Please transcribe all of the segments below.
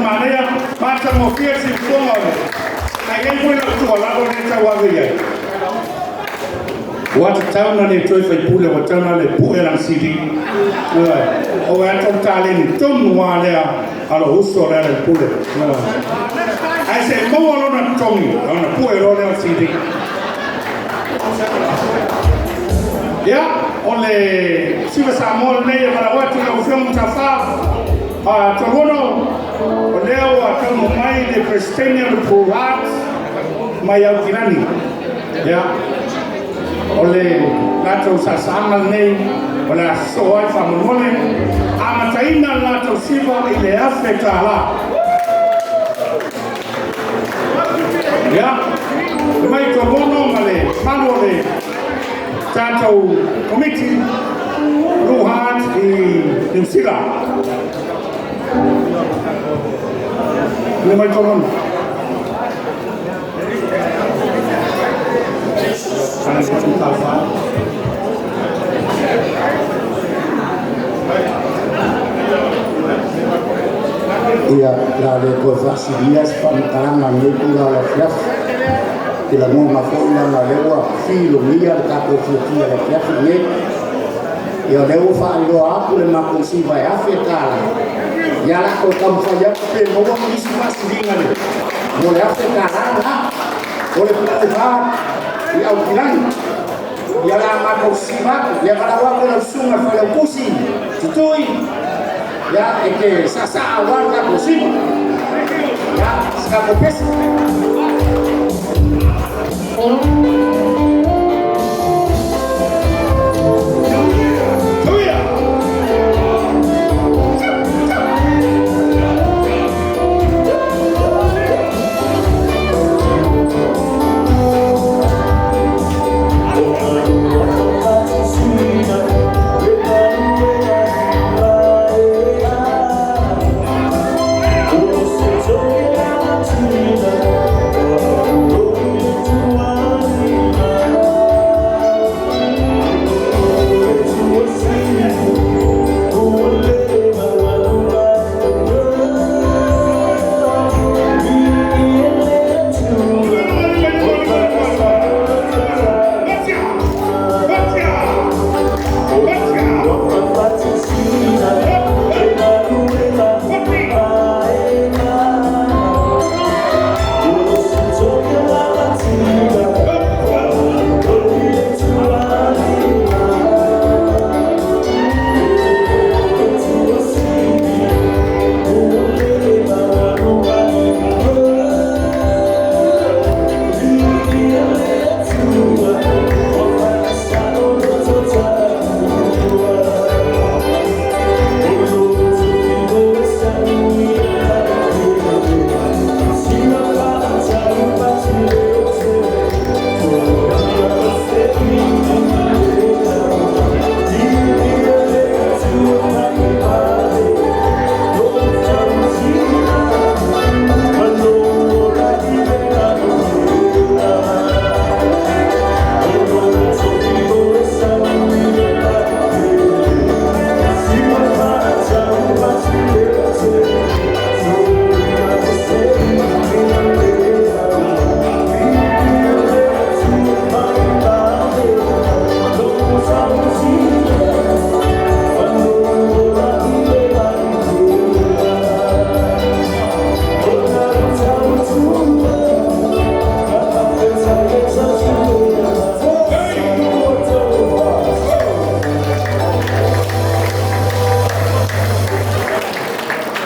mana ya mata mo fia si fonga le ai ko na tu ala ko ne tawa ge what town na le toi fai pule what town na le pu era city o va totale ni ton wa le ala uso le pule ai se mo lo na tongi na pu era le city ya ole Siva Samuel ne ya mara watu na ufiamu tafa Tohono leo akamu mai de Prestenian Purat mai Aukilani ya ole lato sasama nei wala soa famole amataina lato Siva ile Afrika la ya mai Tohono male manole tato committee ruhat di Siva Lemai Tohono. Karena itu kalfa. Ia la de cosas días pantanas ni pura la fiaf. Que la mona fonda la lewa filo mia ta ko futia la fiaf ni. Ia lewa fa lo aku le makusi vai afetala. Yala ko kam faya pe mo ko isi masdinga le mo le afeta la ole pa di Aukilani yala ma ko Siva ya kala wa ko sunga fa le kusi tutui ya eke sasa awal na ko Siva ya ska ko pesa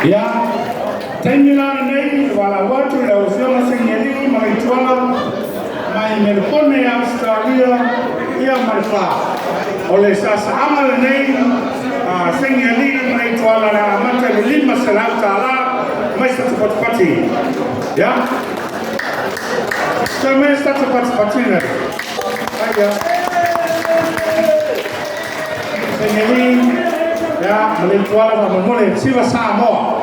Ya, tenyilan nei wala watu la usiona senyeli maitwala mai melkone Australia ia malfa. Oleh sasa amal nei senyeli maitwala na mata lima salam taala mai satu pati. Ya. Sampai satu pati na. Aja. Senyeli ya melintwala na mulai Siva Samoa.